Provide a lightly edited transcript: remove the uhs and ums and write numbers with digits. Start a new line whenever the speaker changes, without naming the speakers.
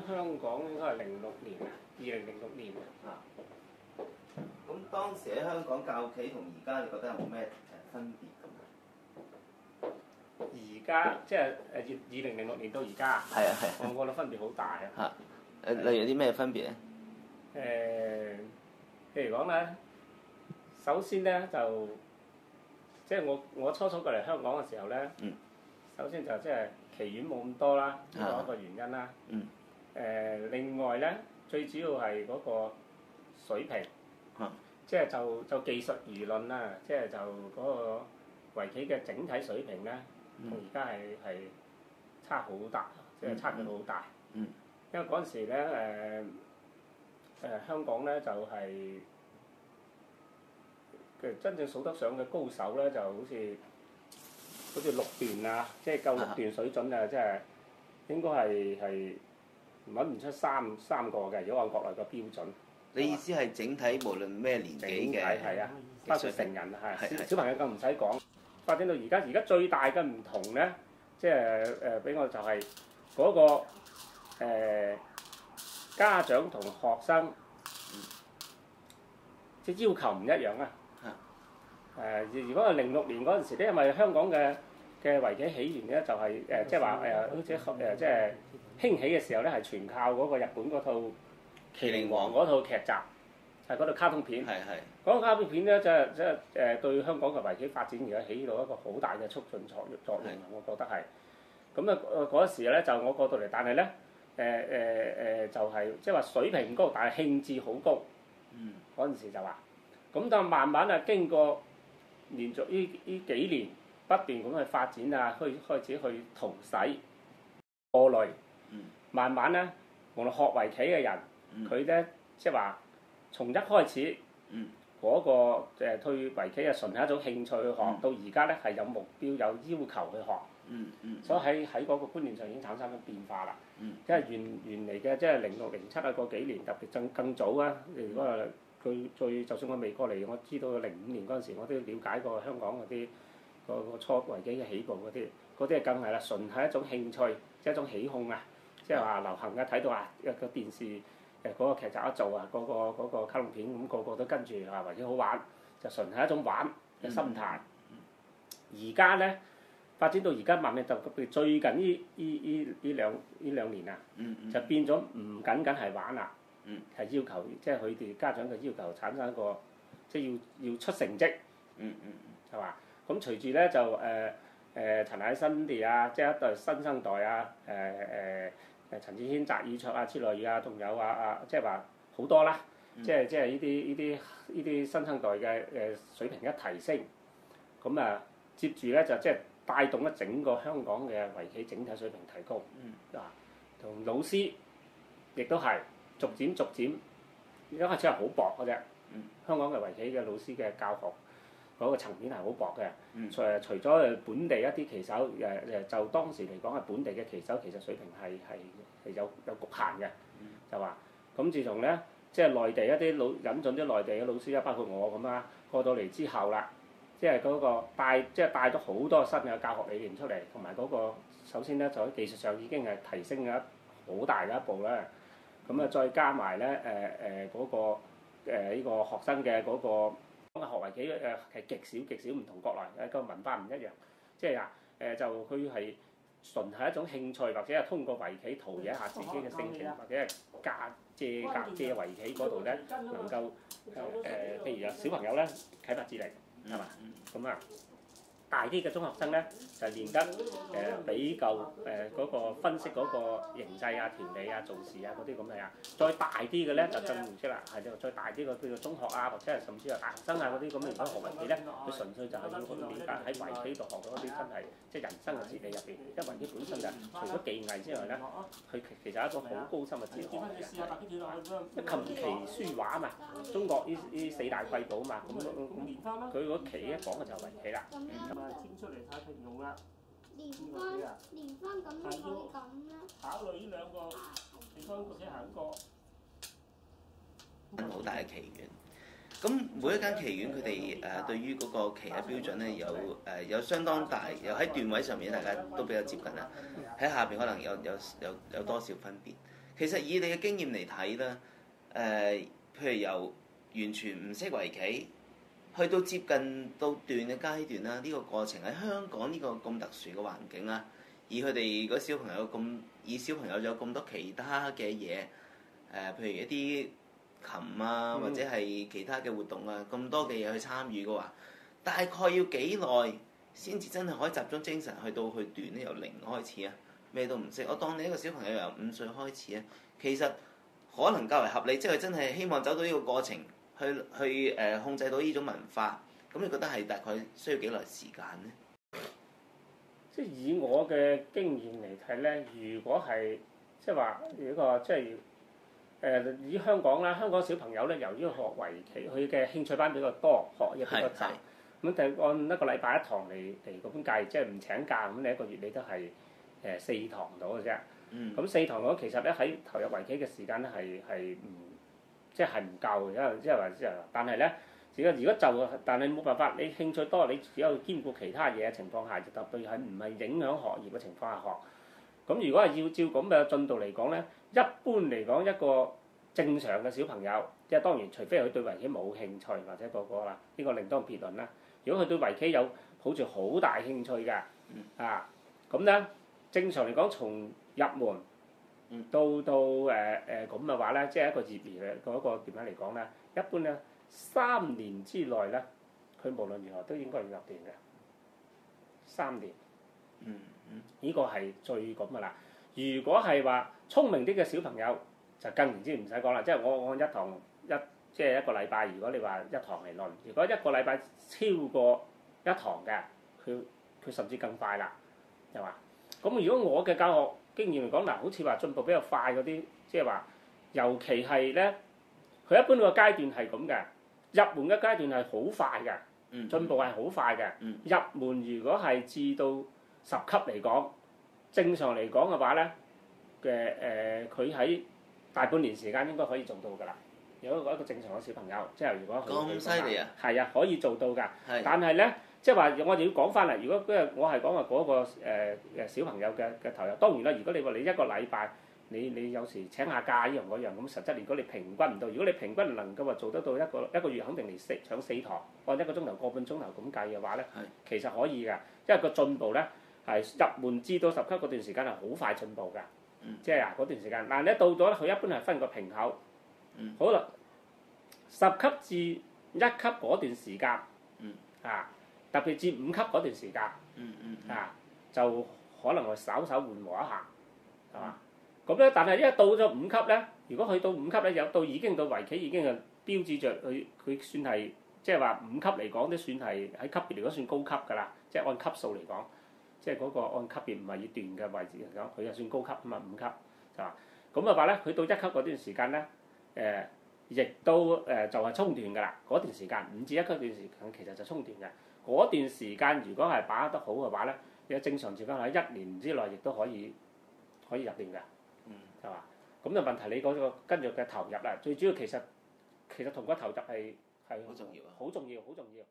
香港應該係06年2006年
啊。咁當時喺香港教企同而家，你覺得有冇咩分別咁？
而家即係2006年到而家，
係啊係。
我覺得分別好大啊。
嚇！例如啲咩分別咧？
譬如講咧，首先咧就即係我初初過嚟香港嘅時候咧，首先就即係祈願冇咁多啦，呢個一個原因啦。另外咧，最主要係嗰個水平，即係就技術而論啦，即係就嗰個圍棋嘅整體水平咧，同而家係差好大，即係差距好大。因為嗰陣時咧香港咧就係真正數得上嘅高手咧，就好似6段啊，即係夠6段水準啊，即係應該係揾唔出三個嘅，如果按國內嘅標準。
你意思係整體無論咩年紀嘅？
係啊，包括成人係小朋友更唔使講。發展到而家最大嘅唔同咧，即係俾我就係嗰個家長同學生即係要求唔一樣啊。如果係06年嗰陣時咧，因為香港嘅圍棋起源咧就係即係話好似即係興起嘅時候咧，係全靠嗰個日本嗰套《麒麟王》嗰套劇集，係嗰套卡通片。嗰個卡通片咧，即係對香港嘅圍棋發展而家起到一個好大嘅促進作用啊！我覺得係。咁啊嗰時咧就我過到嚟，但係咧就係即係話水平高，但係興致好高。嗰陣時就話，咁但係慢慢啊經過連續呢幾年不斷咁去發展啊，開始去淘洗過濾，慢慢咧無論學圍棋嘅人，佢咧即係話從一開始嗰個對圍棋嘅純係一種興趣去學，到而家咧係有目標有要求去學，所以喺嗰個觀念上已經產生咗變化啦。即係原嚟嘅即係06、07啊嗰幾年，特別更早啊，如果係就算我未過嚟，我知道05年嗰陣時，我都了解過香港嗰啲個初圍棋嘅起步嗰啲係更係啦，純係一種興趣，即係一種喜好啊！即係話流行嘅睇到啊個電視嗰個劇集一做啊，嗰個卡通片咁個個都跟住話圍棋好玩，就純係一種玩嘅心態。而家咧發展到而家慢慢就譬如最近呢兩年啊，就變咗唔僅僅係玩啦。係要求，即係佢哋家長嘅要求產生一個，即係要出成績，係嘛？咁隨住咧就陳乃新哋啊，即係一代新生代啊，陳志軒、翟以卓啊之類啊，仲有即係話好多啦，即係呢啲新生代嘅水平一提升，咁啊接住咧就即係帶動咗整個香港嘅圍棋整體水平提高，同老師亦都係。逐漸，一開始係好薄嘅啫。香港嘅圍棋嘅老師嘅教學嗰個層面係好薄嘅。除咗本地一啲棋手就當時嚟講係本地嘅棋手，其實水平係有局限嘅。就話咁自從咧，即係內地一啲引進啲內地嘅老師啊，包括我咁啊，過到嚟之後啦，即係嗰個帶咗好多新嘅教學理念出嚟，同埋嗰個首先咧就喺技術上已經係提升咗好大嘅一步啦。咁啊，再加埋咧嗰個呢個學生嘅嗰個學圍棋係極少唔同國內個文化唔一樣，即係就佢係純係一種興趣，或者係通過圍棋陶冶一下自己嘅性情，或者係借圍棋嗰度咧能夠譬如有小朋友咧啟發智力係嘛，咁啊。大啲嘅中學生咧就練得比較嗰個分析嗰個形勢啊、條理啊、做事啊嗰啲咁嘅啊。再大啲嘅咧就更唔識啦，係再大啲嘅叫做中學啊，或者係甚至係大學生啊嗰啲咁嘅，如果學圍棋咧，佢純粹就係要去了解喺圍棋度學到一啲真係即係人生嘅哲理入邊。因為圍棋本身就除咗技藝之外咧，佢其實係一種好高深嘅哲學嚟嘅。琴棋書畫嘛，中國呢四大瑰寶嘛，咁佢嗰棋咧講嘅就係圍棋啦。
簽出嚟太平用啦。
連番咁樣可以咁啦。
考慮呢兩個地方或者行過。
好大嘅棋院，咁每一間棋院佢哋對於嗰個棋嘅標準咧有相當大，又喺段位上面大家都比較接近啦。喺下邊可能有多少分別？其實以你嘅經驗嚟睇啦，譬如由完全唔識圍棋，去到接近到段嘅階段啦，呢個過程喺香港呢個咁特殊嘅環境啦，而佢哋嗰小朋友小朋友有咁多其他嘅嘢，譬如一啲琴啊，或者係其他嘅活動啊，咁多嘅嘢去參與嘅話，大概要幾耐先至真係可以集中精神去到去段咧？由零開始啊，咩都唔識。我當你一個小朋友由5歲開始啊，其實可能較為合理，即係真係希望走到呢個過程，去控制到呢種文化。咁你覺得係大概需要幾耐時間呢？
即係以我嘅經驗嚟睇咧，如果係即係話呢個即係以香港啦，香港小朋友咧，由於學圍棋，佢嘅興趣班比較多，學嘢比較雜。咁就按一個禮拜一堂嚟咁計，即係唔請假咁，你一個月你都係4堂到嘅啫。咁4堂嗰其實咧喺投入圍棋嘅時間咧係唔即係唔夠嘅，因為即係話但係咧，如果但係冇辦法，你興趣多，你只有兼顧其他嘢嘅情況下，就特別係唔係影響學業嘅情況下學。咁如果係要照咁嘅進度嚟講咧，一般嚟講一個正常嘅小朋友，即係當然除非佢對圍棋冇興趣或者個啦，呢個另當別論啦。如果佢對圍棋有好似好大興趣嘅，咁咧正常嚟講，從入門到咁嘅話咧，即係一個業餘嘅嗰個點樣嚟講咧，一般咧3年之內咧，佢無論如何都應該要入段嘅3年。呢個係最咁嘅啦。如果係話聰明啲嘅小朋友，就更然之唔使講啦。即係我按即係一個禮拜，如果你話一堂嚟論，如果一個禮拜超過一堂嘅，佢甚至更快啦，係嘛？咁如果我嘅教學經驗嚟講，嗱，好似話進步比較快嗰啲，即係話，尤其係咧，佢一般個階段係咁嘅，入門嘅階段係好快嘅，進步係好快嘅。入門如果係至到10級嚟講，正常嚟講嘅話咧，佢喺大半年時間應該可以做到㗎啦。有一個正常嘅小朋友，即係如果佢
咁犀利啊！
係啊，可以做到㗎。但係咧，即係話我哋要講翻嚟，如果我係講話嗰個小朋友嘅投入，當然啦。如果你話你一個禮拜，你有時請下假呢樣嗰樣，咁實質如果你平均唔到，如果你平均能夠話做得到一個月肯定嚟上4堂，按1個鐘頭個半鐘頭咁計嘅話咧，其實可以㗎，因為個進步咧係入門至到10級嗰段時間係好快進步㗎。即係嗰段時間，嗱你一到咗咧，佢一般係分個平口。好啦，10級至1級嗰段時間，特別至5級嗰段時間，就可能會稍稍緩和一下，係嘛？咁咧，但係一到咗5級咧，如果去到5級咧，已經到圍棋已經係標誌着佢算係即係話5級嚟講都算係喺級別嚟講算高級㗎啦，即係按級數嚟講，即係嗰個按級別唔係以段嘅位置嚟講，佢就算高級啊嘛，5級係嘛？咁嘅話咧，佢到1級嗰段時間咧。亦都就係衝段㗎啦，嗰段時間5至1級段時間其實就衝段嘅。嗰段時間如果係把握得好嘅話咧，你正常情況喺1年之內亦都可以入段嘅，係嘛？咁就問題你嗰個跟住嘅投入啦，最主要其實同個投入係好重要，好重要。